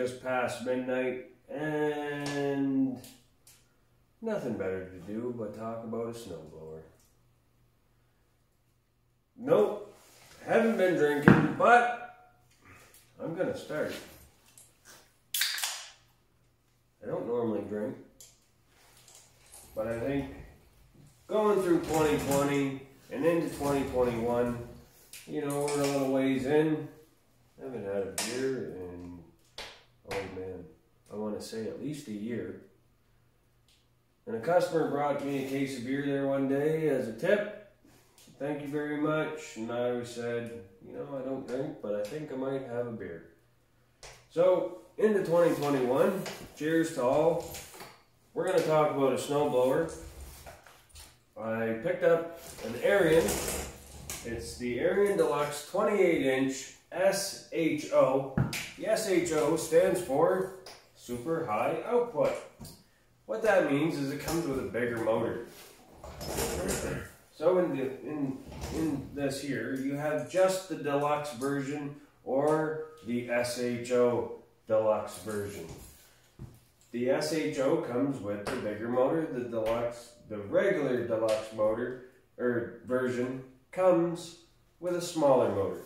just past midnight and nothing better to do but talk about a snowblower. Nope, haven't been drinking, but I'm gonna start. I don't normally drink, but I think going through 2020 and into 2021, you know, we're a little ways in. I haven't had a beer in, oh man, I want to say at least a year. And a customer brought me a case of beer there one day as a tip. Thank you very much. And I said, you know, I don't drink, but I think I might have a beer. So, into 2021, cheers to all. We're going to talk about a snowblower. I picked up an Ariens. It's the Ariens Deluxe 28-inch SHO. The SHO stands for Super High Output. What that means is it comes with a bigger motor. So in this here, you have just the Deluxe version or the SHO Deluxe version. The SHO comes with the bigger motor. The regular Deluxe motor or version comes with a smaller motor.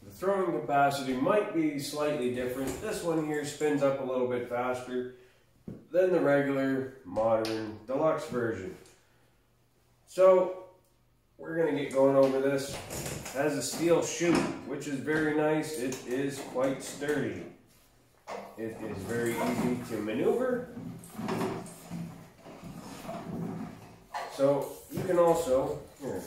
The throwing capacity might be slightly different. This one here spins up a little bit faster than the regular modern Deluxe version. So we're going to get going over this. It has a steel chute, which is very nice. It is quite sturdy. It is very easy to maneuver. So you can also, here,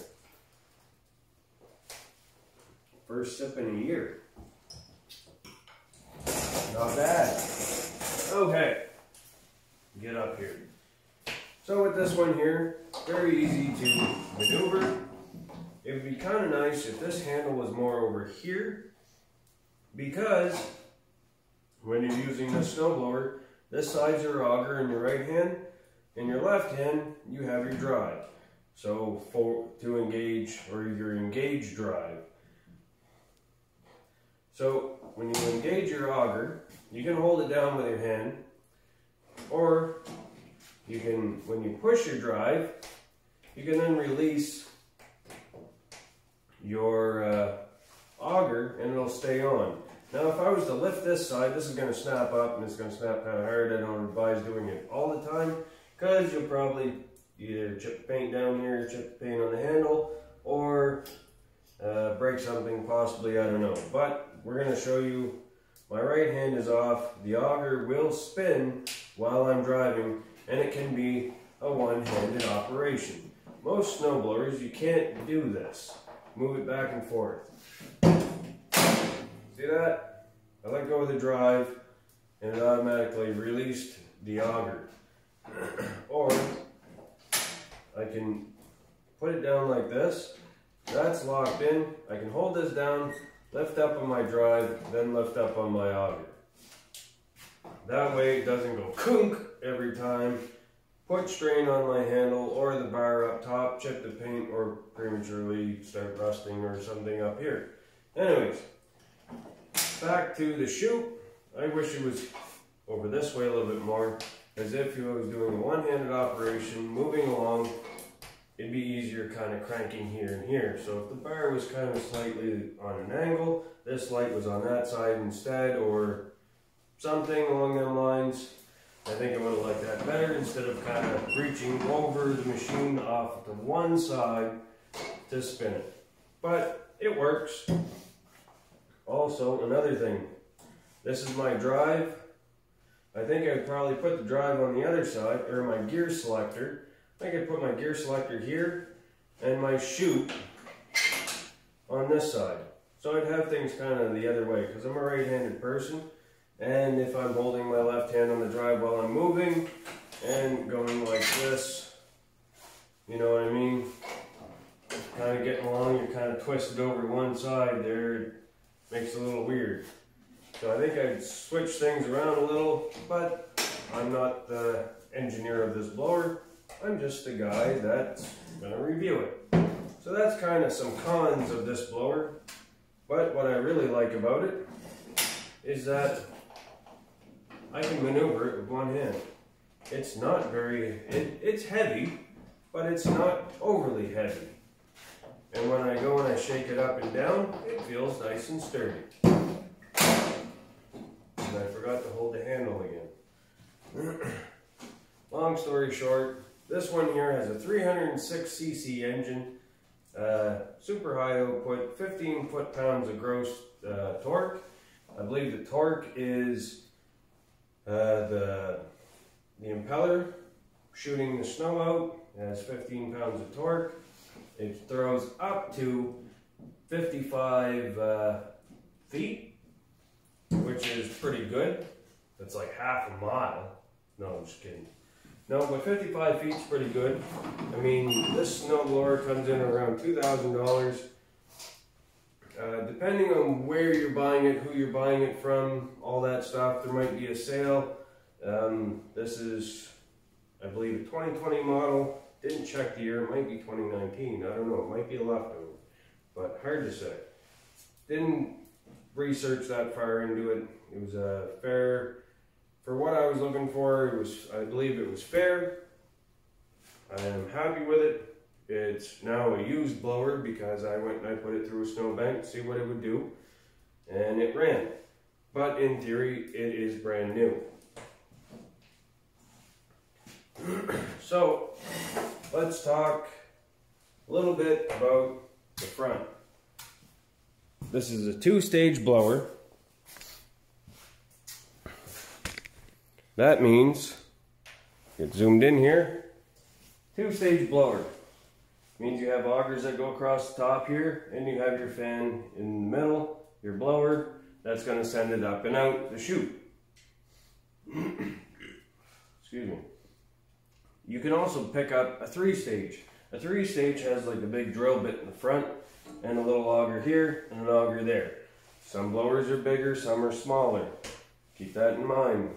first sip in a year. Not bad. Okay, get up here. So with this one here, very easy to maneuver. It would be kind of nice if this handle was more over here, because when you're using this snowblower, this side's your auger in your right hand. In your left hand, you have your drive. So to engage, or your engage drive. So when you engage your auger, you can hold it down with your hand, or you can, when you push your drive, you can then release your auger and it'll stay on. Now if I was to lift this side, this is going to snap up and it's going to snap kind of hard. I don't advise doing it all the time, because you'll probably either chip the paint down here, chip the paint on the handle, or break something possibly, I don't know. But we're going to show you, my right hand is off, the auger will spin while I'm driving, and it can be a one-handed operation. Most snowblowers, you can't do this. Move it back and forth. See that? I let go of the drive, and it automatically released the auger. Or I can put it down like this. That's locked in. I can hold this down, lift up on my drive, then lift up on my auger. That way it doesn't go kunk every time, put strain on my handle or the bar up top, chip the paint, or prematurely start rusting or something up here. Anyways, back to the chute. I wish it was over this way a little bit more, as if you was doing a one-handed operation, moving along, it'd be easier kind of cranking here and here. So if the bar was kind of slightly on an angle, this light was on that side instead, or something along them lines, I think I would have liked that better, instead of kind of reaching over the machine off to one side to spin it. But it works. Also, another thing, this is my drive. I think I'd probably put the drive on the other side, or my gear selector. I think I'd put my gear selector here, and my chute on this side. So I'd have things kind of the other way, because I'm a right-handed person. And if I'm holding my left hand on the drive while I'm moving and going like this, you know what I mean? Kind of getting along, you're kind of twisted over one side there, it makes it a little weird. So I think I'd switch things around a little, but I'm not the engineer of this blower. I'm just the guy that's going to review it. So that's kind of some cons of this blower. But what I really like about it is that I can maneuver it with one hand. It's not very, it's heavy, but it's not overly heavy. And when I go and I shake it up and down, it feels nice and sturdy. And I forgot to hold the handle again. Long story short, this one here has a 306cc engine, super high output, 15 foot-pounds of gross torque. I believe the torque is the impeller shooting the snow out. It has 15 pounds of torque. It throws up to 55 feet, which is pretty good. That's like half a mile. No, I'm just kidding. No, but 55 feet is pretty good. I mean, this snowblower comes in around $2,000. Depending on where you're buying it, who you're buying it from, all that stuff, there might be a sale. This is, I believe, a 2020 model. Didn't check the year. It might be 2019. I don't know. It might be a leftover, but hard to say. Didn't research that far into it. It was a fair, for what I was looking for. It was, I believe, it was fair. I am happy with it. It's now a used blower because I went and I put it through a snowbank to see what it would do, and it ran. But in theory, it is brand new. So, let's talk a little bit about the front. This is a two-stage blower. That means, get zoomed in here, two-stage blower. Means you have augers that go across the top here, and you have your fan in the middle, your blower, that's going to send it up and out the chute. Excuse me. You can also pick up a three-stage. A three-stage has like a big drill bit in the front, and a little auger here, and an auger there. Some blowers are bigger, some are smaller. Keep that in mind.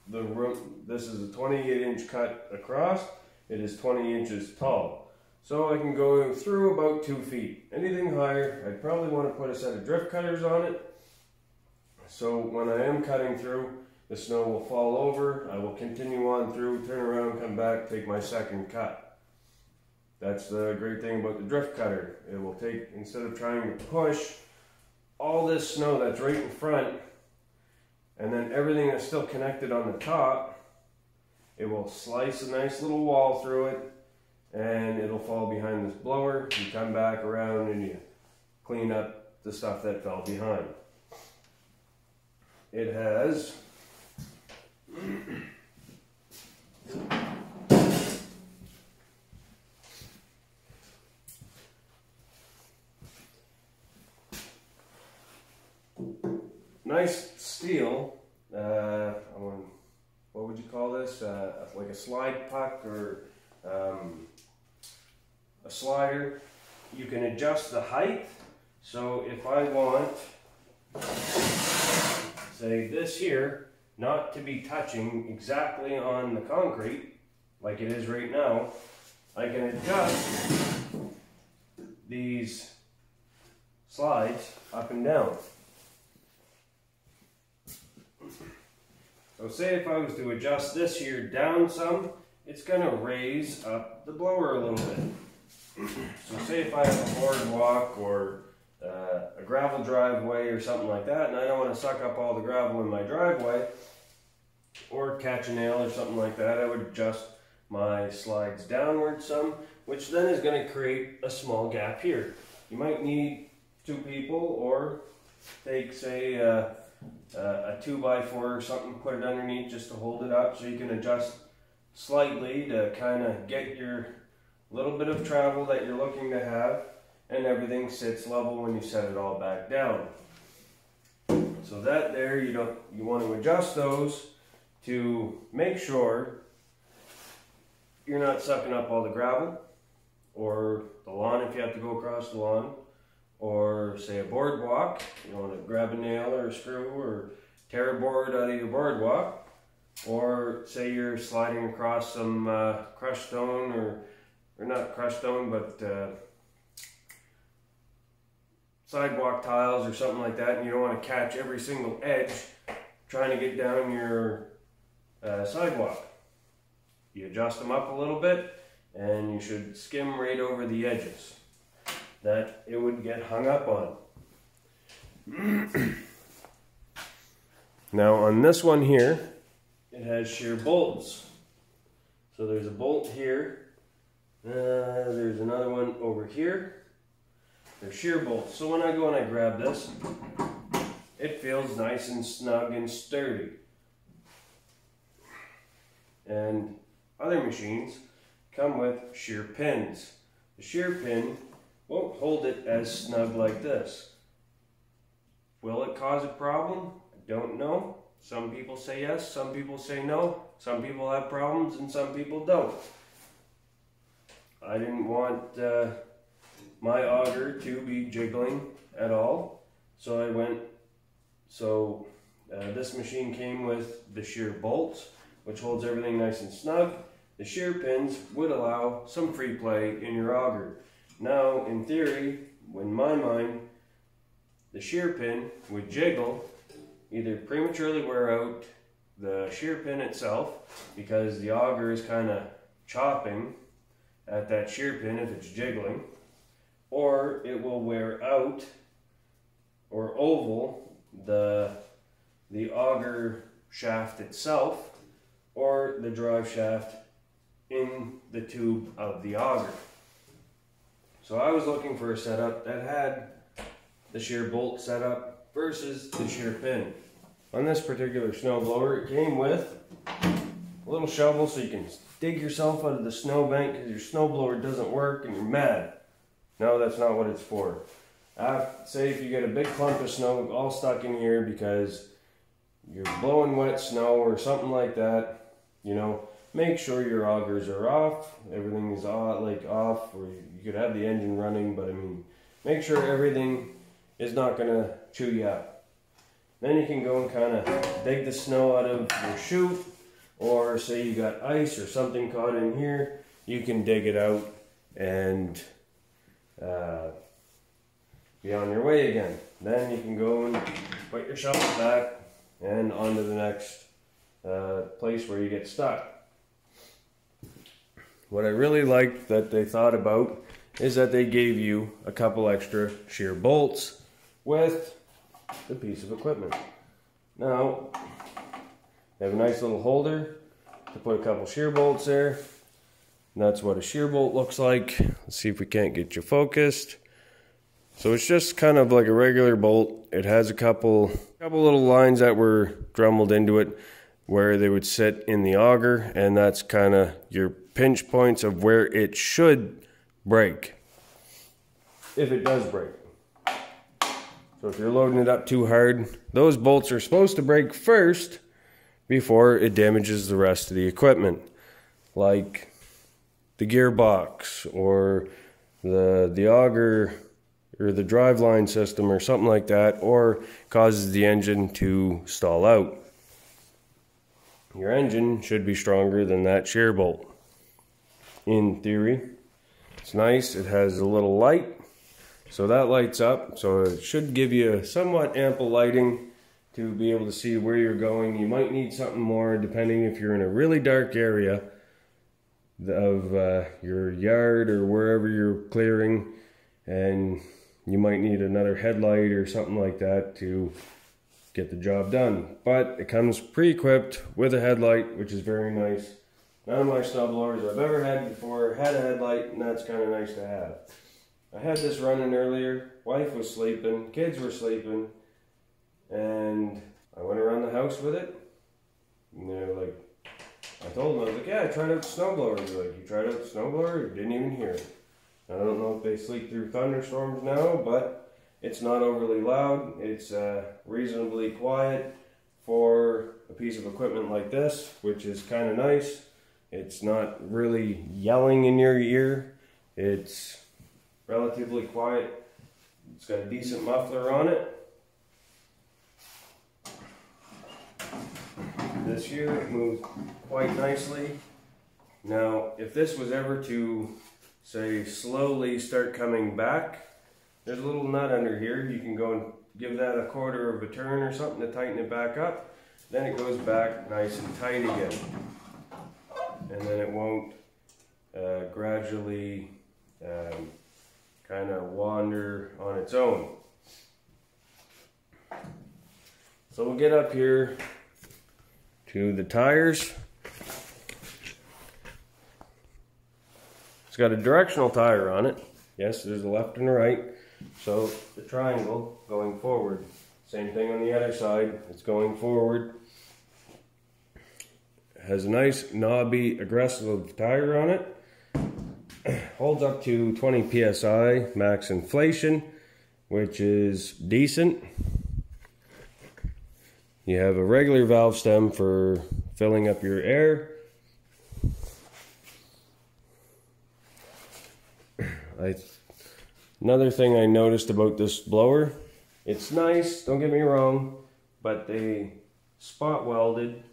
This is a 28-inch cut across. It is 20 inches tall. So I can go through about 2 feet. Anything higher, I'd probably want to put a set of drift cutters on it. So when I am cutting through, the snow will fall over. I will continue on through, turn around, come back, take my second cut. That's the great thing about the drift cutter. It will take, instead of trying to push all this snow that's right in front, and then everything that's still connected on the top, it will slice a nice little wall through it, and it'll fall behind this blower. You come back around and you clean up the stuff that fell behind. It has nice steel, what would you call this? Like a slide puck or a slider. You can adjust the height. So if I want, say this here, not to be touching exactly on the concrete like it is right now, I can adjust these slides up and down. So say if I was to adjust this here down some, it's going to raise up the blower a little bit. So say if I have a boardwalk or a gravel driveway or something like that, and I don't want to suck up all the gravel in my driveway or catch a nail or something like that, I would adjust my slides downward some, which then is going to create a small gap here. You might need 2 people, or take, say, a 2x4 or something, put it underneath just to hold it up, so you can adjust slightly to kind of get your little bit of travel that you're looking to have, and everything sits level when you set it all back down. So that there, you want to adjust those to make sure you're not sucking up all the gravel or the lawn if you have to go across the lawn, or say a boardwalk, you want to grab a nail or a screw or tear a board out of your boardwalk, or say you're sliding across some crushed stone, or not crushed stone, but sidewalk tiles or something like that, and you don't want to catch every single edge trying to get down your sidewalk. You adjust them up a little bit and you should skim right over the edges that it would get hung up on. Now on this one here, it has shear bolts. So there's a bolt here, there's another one over here. They're shear bolts. So when I go and I grab this, it feels nice and snug and sturdy. And other machines come with shear pins. The shear pin won't hold it as snug like this. Will it cause a problem? I don't know. Some people say yes, some people say no. Some people have problems and some people don't. I didn't want my auger to be jiggling at all, so this machine came with the shear bolts, which holds everything nice and snug. The shear pins would allow some free play in your auger. Now, in theory, in my mind, the shear pin would jiggle, either prematurely wear out the shear pin itself because the auger is kind of chopping at that shear pin if it's jiggling, or it will wear out or oval the auger shaft itself or the drive shaft in the tube of the auger. So I was looking for a setup that had the shear bolt setup versus the shear pin. On this particular snowblower, it came with a little shovel so you can dig yourself out of the snowbank because your snowblower doesn't work and you're mad. No, that's not what it's for. Say if you get a big clump of snow all stuck in here because you're blowing wet snow or something like that, you know, make sure your augers are off, everything is off, or you could have the engine running, but I mean, make sure everything is not going to chew you up. Then you can go and kind of dig the snow out of your chute, or say you got ice or something caught in here, you can dig it out and be on your way again. Then you can go and put your shovel back and on to the next place where you get stuck. What I really liked that they thought about is that they gave you a couple extra shear bolts with the piece of equipment. Now, they have a nice little holder to put a couple shear bolts there. And that's what a shear bolt looks like. Let's see if we can't get you focused. So it's just kind of like a regular bolt. It has a couple little lines that were drummeled into it where they would sit in the auger, and that's kind of your pinch points of where it should break, if it does break. So if you're loading it up too hard, those bolts are supposed to break first before it damages the rest of the equipment, like the gearbox or the auger or the driveline system or something like that, or causes the engine to stall out. Your engine should be stronger than that shear bolt, in theory. It's nice. It has a little light, so that lights up, so it should give you somewhat ample lighting to be able to see where you're going. You might need something more depending if you're in a really dark area of your yard or wherever you're clearing, and you might need another headlight or something like that to get the job done. But it comes pre-equipped with a headlight, which is very nice. None of my snowblowers I've ever had before had a headlight, and that's kind of nice to have. I had this running earlier, wife was sleeping, kids were sleeping, and I went around the house with it, and they're like, I told them, I was like, yeah, I tried out the snowblower. They're like, you tried out the snowblower? Didn't even hear it. I don't know if they sleep through thunderstorms now, but it's not overly loud. It's reasonably quiet for a piece of equipment like this, which is kind of nice. It's not really yelling in your ear. It's relatively quiet. It's got a decent muffler on it. This here, it moves quite nicely. Now, if this was ever to, say, slowly start coming back, there's a little nut under here. You can go and give that a quarter of a turn or something to tighten it back up. then it goes back nice and tight again. And then it won't gradually kind of wander on its own. So we'll get up here to the tires. It's got a directional tire on it. Yes, there's a left and a right. So the triangle going forward. Same thing on the other side. It's going forward. It has a nice knobby aggressive tire on it. Holds up to 20 psi max inflation, which is decent. You have a regular valve stem for filling up your air. Another thing I noticed about this blower, it's nice, don't get me wrong, but they spot welded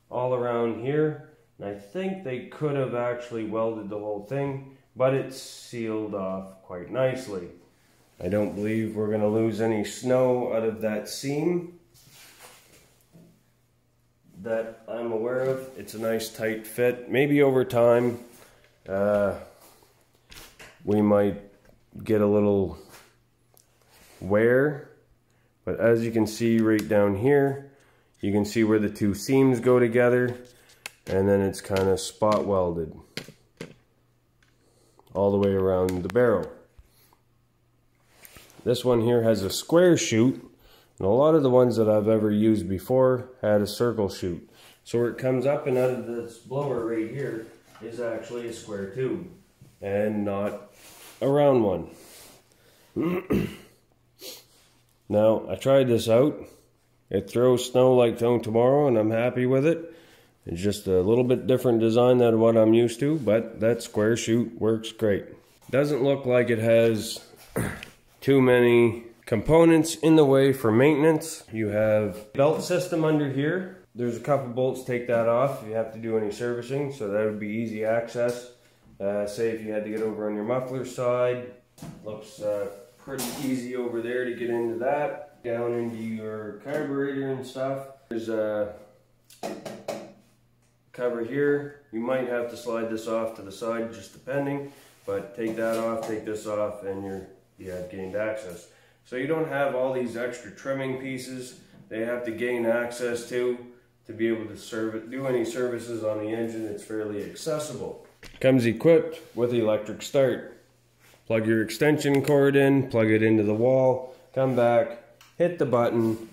all around here. And I think they could have actually welded the whole thing, but it's sealed off quite nicely. I don't believe we're going to lose any snow out of that seam that I'm aware of. It's a nice tight fit. Maybe over time we might get a little wear, but as you can see right down here, you can see where the two seams go together, and then it's kind of spot welded all the way around the barrel. This one here has a square chute, and a lot of the ones that I've ever used before had a circle chute. So where it comes up and out of this blower right here is actually a square tube and not a round one. Now, I tried this out. It throws snow like no tomorrow, and I'm happy with it. It's just a little bit different design than what I'm used to, but that square chute works great. Doesn't look like it has too many components in the way for maintenance. You have belt system under here. There's a couple bolts, take that off if you have to do any servicing, so that would be easy access. Say if you had to get over on your muffler side, looks pretty easy over there to get into that. Down into your carburetor and stuff. There's a cover here. You might have to slide this off to the side, just depending, but take that off, take this off, and you have gained access. So you don't have all these extra trimming pieces they have to gain access to be able to do any services on the engine. It's fairly accessible. Comes equipped with electric start. Plug your extension cord in, plug it into the wall, come back, hit the button,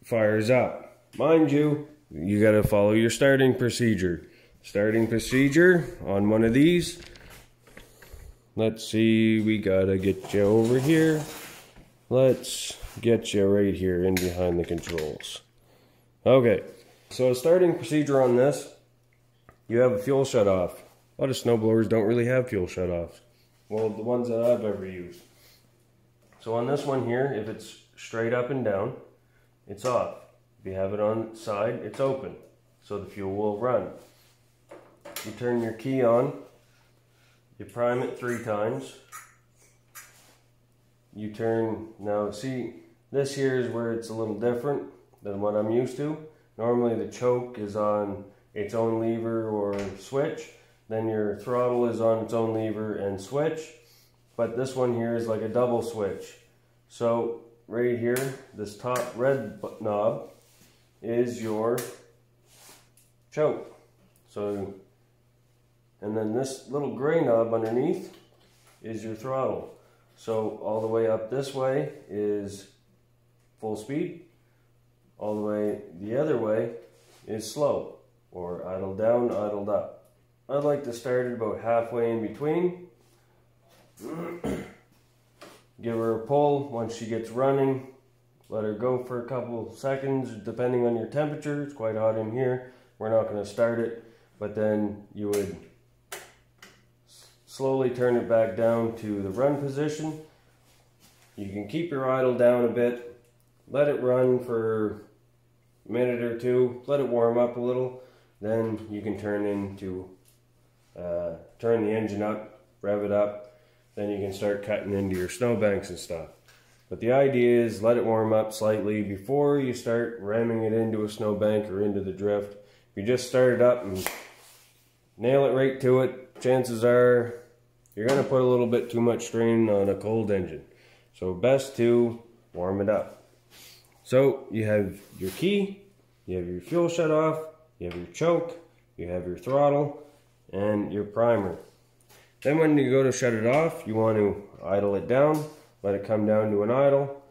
fires up. Mind you, you gotta follow your starting procedure. Starting procedure on one of these. Let's see, we gotta get you over here. Let's get you right here in behind the controls. Okay, so a starting procedure on this, you have a fuel shutoff. A lot of snowblowers don't really have fuel shutoffs. Well, the ones that I've ever used. So on this one here, if it's straight up and down, it's off. If you have it on the side, it's open. So the fuel will run. You turn your key on. You prime it 3 times. You turn, now see, this here is where it's a little different than what I'm used to. Normally the choke is on its own lever or switch. Then your throttle is on its own lever and switch. But this one here is like a double switch. So right here, this top red knob is your choke. So, and then this little gray knob underneath is your throttle. So all the way up this way is full speed. All the way the other way is slow, or idled down, idled up. I'd like to start it about halfway in between. Give her a pull once she gets running. Let her go for a couple seconds depending on your temperature. It's quite hot in here. We're not going to start it, but then you would slowly turn it back down to the run position. You can keep your idle down a bit. Let it run for a minute or two. Let it warm up a little. Then you can turn the engine up, rev it up. Then you can start cutting into your snowbanks and stuff. But the idea is let it warm up slightly before you start ramming it into a snowbank or into the drift. If you just start it up and nail it right to it, chances are you're going to put a little bit too much strain on a cold engine. So best to warm it up. So you have your key, you have your fuel shut off, you have your choke, you have your throttle, and your primer. Then when you go to shut it off, you want to idle it down, let it come down to an idle.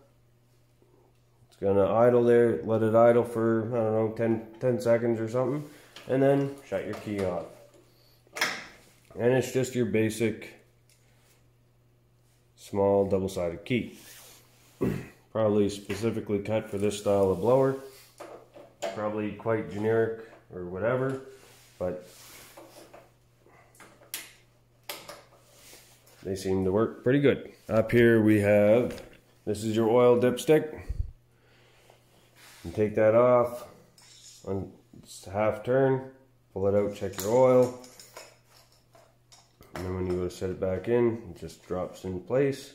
It's going to idle there, let it idle for, I don't know, 10 seconds or something, and then shut your key off. And it's just your basic small double-sided key. Probably specifically cut for this style of blower. Probably quite generic or whatever, but they seem to work pretty good. Up here we have, this is your oil dipstick. You take that off on half turn, pull it out, check your oil. And then when you go to set it back in, it just drops in place.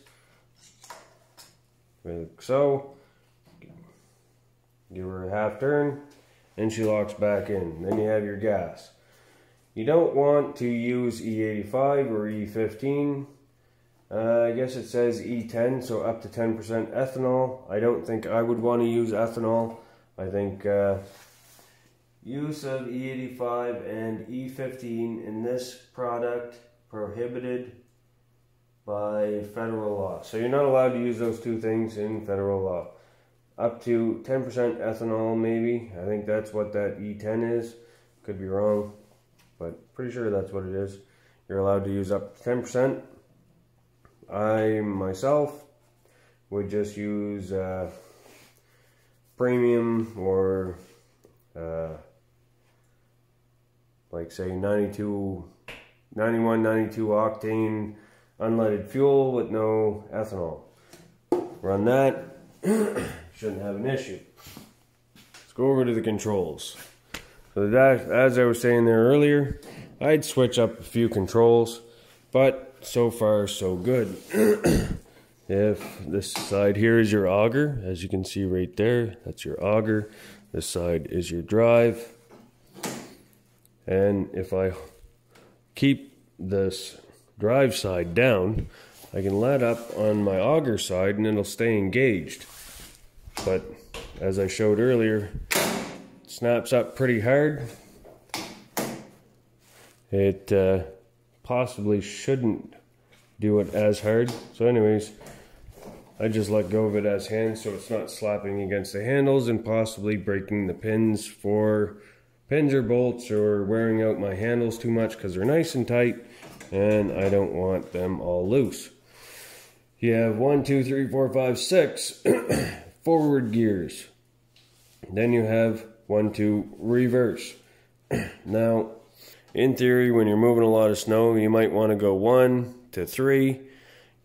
Like so. Give her a half turn, and she locks back in. Then you have your gas. You don't want to use E85 or E15. I guess it says E10, so up to 10% ethanol. I don't think I would want to use ethanol. I think use of E85 and E15 in this product prohibited by federal law. So you're not allowed to use those two things in federal law. Up to 10% ethanol maybe. I think that's what that E10 is. Could be wrong, but pretty sure that's what it is. You're allowed to use up to 10%. I myself would just use premium or like say 91, 92 octane unleaded fuel with no ethanol. Run that, shouldn't have an issue. Let's go over to the controls. So that, as I was saying there earlier, I'd switch up a few controls, but so far so good. If this side here is your auger, as you can see right there, that's your auger. This side is your drive. And if I keep this drive side down, I can let up on my auger side and it'll stay engaged. But as I showed earlier, it snaps up pretty hard. It possibly shouldn't do it as hard. So anyways, I just let go of it as hands so it's not slapping against the handles and possibly breaking the pins or bolts or wearing out my handles too much because they're nice and tight and I don't want them all loose. You have 1, 2, 3, 4, 5, 6 forward gears. Then you have 1, 2 reverse. Now, in theory, when you're moving a lot of snow, you might want to go 1 to 3.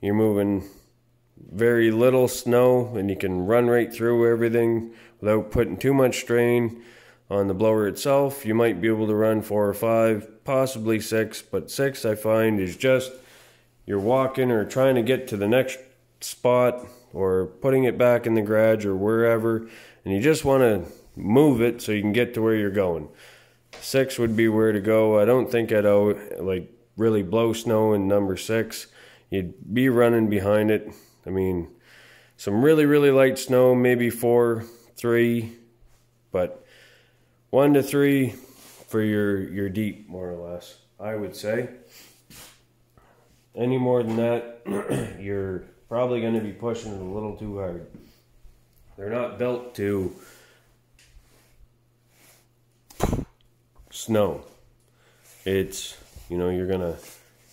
You're moving very little snow and you can run right through everything without putting too much strain on the blower itself. You might be able to run 4 or 5, possibly 6, but 6 I find is just you're walking or trying to get to the next spot or putting it back in the garage or wherever, and you just want to move it so you can get to where you're going. 6 would be where to go. I don't think I'd like really blow snow in number 6. You'd be running behind it. I mean, some really light snow, maybe 4, 3, but 1 to 3 for your deep, more or less, I would say. Any more than that, you're probably going to be pushing it a little too hard. They're not built to snow. It's, you know, you're going to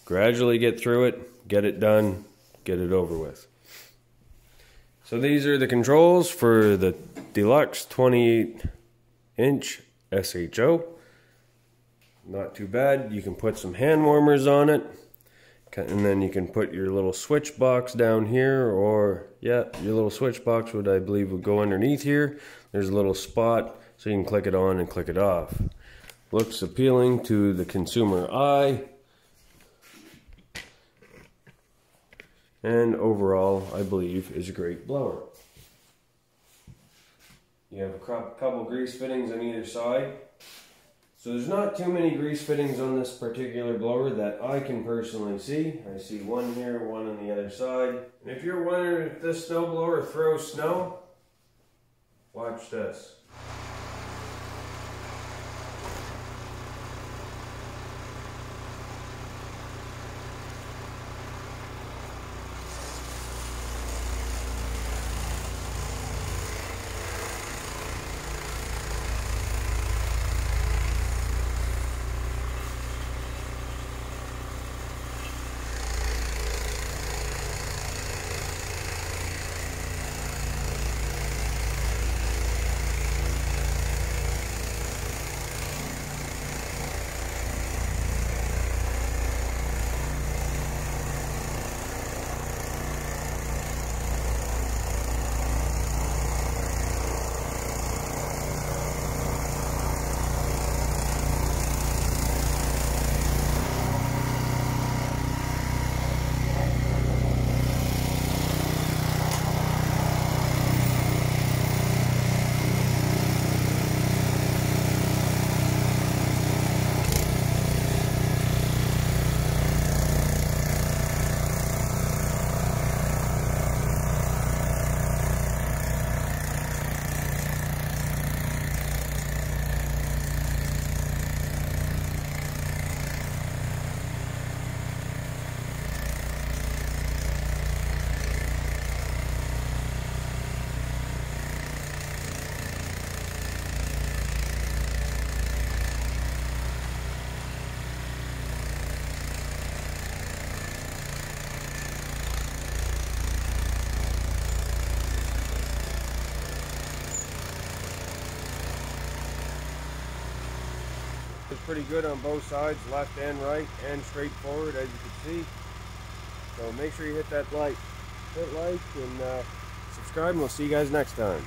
gradually get through it, get it done, get it over with. So these are the controls for the Deluxe 28-inch SHO. Not too bad. You can put some hand warmers on it. And then you can put your little switch box down here, or yeah, your little switch box would, I believe, would go underneath here. There's a little spot so you can click it on and click it off. Looks appealing to the consumer eye. and overall I believe is a great blower. You have a couple grease fittings on either side. So there's not too many grease fittings on this particular blower that I can personally see. I see one here, one on the other side. And if you're wondering if this snowblower throws snow, watch this. It's pretty good on both sides, left and right, and straightforward, as you can see. So make sure you hit that like, and subscribe, and we'll see you guys next time.